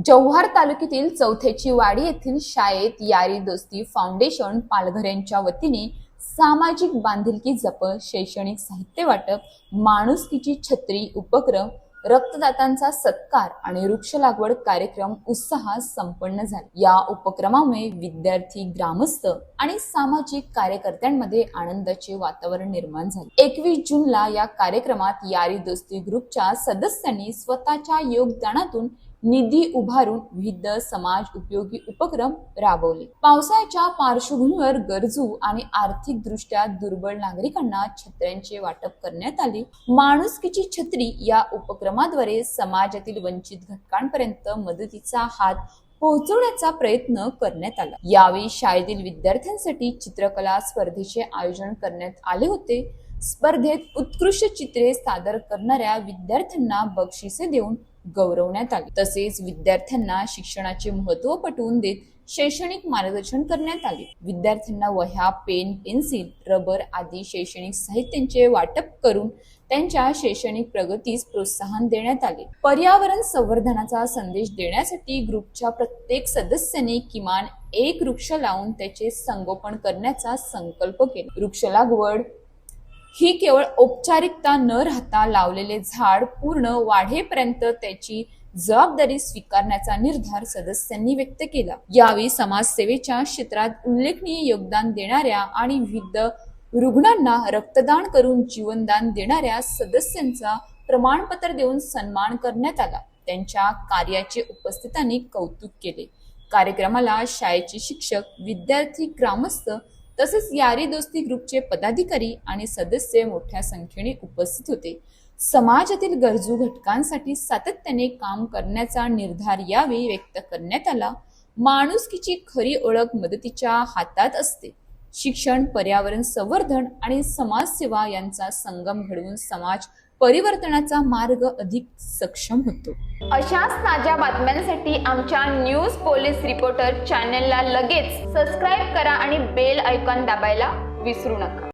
जव्हार तालुक्यातील चौथ्याची वाडी येथील शाळेत यारी दोस्ती फाउंडेशन पालघर यांच्या वतीने सामाजिक बांधिलकी जप, शैक्षणिक साहित्य वाटप, माणुसकीची छत्री उपक्रम, रक्तदातांचा सत्कार आणि वृक्ष लागवड कार्यक्रम उत्साहात संपन्न झाला। या उपक्रमामुळे विद्यार्थी, ग्रामस्थ आणि सामाजिक कार्यकर्त्यांमध्ये आनंदाचे वातावरण निर्माण झाले। 21 जूनला या कार्यक्रमात यारी दोस्ती ग्रुपच्या सदस्यांनी स्वतःच्या योगदानातून निधी उभारून विविध समाज उपयोगी उपक्रम राबवले। पावसाच्या पार्श्वभूमीवर गरजू आणि आर्थिक दृष्ट्या दुर्बल नागरिकांना छत्र्यांचे वाटप करण्यात आले। माणुसकीची छत्री या उपक्रमाद्वारे समाजातील वंचित घटकांपर्यंत मदतीचा हात पोहोचवण्याचा प्रयत्न करण्यात आला। यावेळी शाळेतील विद्यार्थ्यांसाठी चित्रकला स्पर्धेचे आयोजन करण्यात आले होते। स्पर्धेत उत्कृष्ट चित्रे सादर करणाऱ्या विद्यार्थ्यांना बक्षिसे देऊन गौरवण्यात आले। तसेच विद्यार्थ्यांना शिक्षणाचे महत्त्व पटवून देत शैक्षणिक मार्गदर्शन करण्यात आले। विद्यार्थ्यांना वह्या, पेन, पेन्सिल, रबर आदी शैक्षणिक साहित्यांचे वाटप करून त्यांच्या शैक्षणिक प्रगतीस प्रोत्साहन देण्यात आले। पर्यावरण संवर्धनाचा संदेश देण्यासाठी ग्रुपच्या प्रत्येक सदस्याने किमान एक वृक्ष लावून त्याचे संगोपन करण्याचा संकल्प केला। वृक्ष लागवड ही केवळ औपचारिकता न राहता लावलेले झाड पूर्ण वाढेपर्यंत त्याची जबाबदारी स्वीकारण्याचा निर्धार सदस्यांनी व्यक्त केला। यावेळी समाजसेवेच्या क्षेत्रात उल्लेखनीय योगदान देणाऱ्या आणि विविध रुग्णांना रक्तदान करून जीवनदान देणाऱ्या सदस्यांचा प्रमाणपत्र देऊन सन्मान करण्यात आला। त्यांच्या कार्याचे उपस्थितांनी कौतुक केले। कार्यक्रमाला शाळेचे शिक्षक, विद्यार्थी, ग्रामस्थ तसेच यारी दोस्ती ग्रुपचे पदाधिकारी आणि सदस्य मोठ्या संख्येने उपस्थित होते। समाजातील गरजू घटकांसाठी सातत्याने काम करण्याचा निर्धार यावेळी व्यक्त करण्यात आला। माणुसकीची खरी ओळख मदतीच्या हातात असते। शिक्षण, पर्यावरण संवर्धन आणि समाजसेवा यांचा संगम घडवून समाज परिवर्तनाचा मार्ग अधिक सक्षम होतो। अशाच ताज्या बातम्यांसाठी आमच्या न्यूज पोलीस रिपोर्टर चॅनलला लगेच सबस्क्राईब करा आणि बेल आयकॉन दाबायला विसरू नका।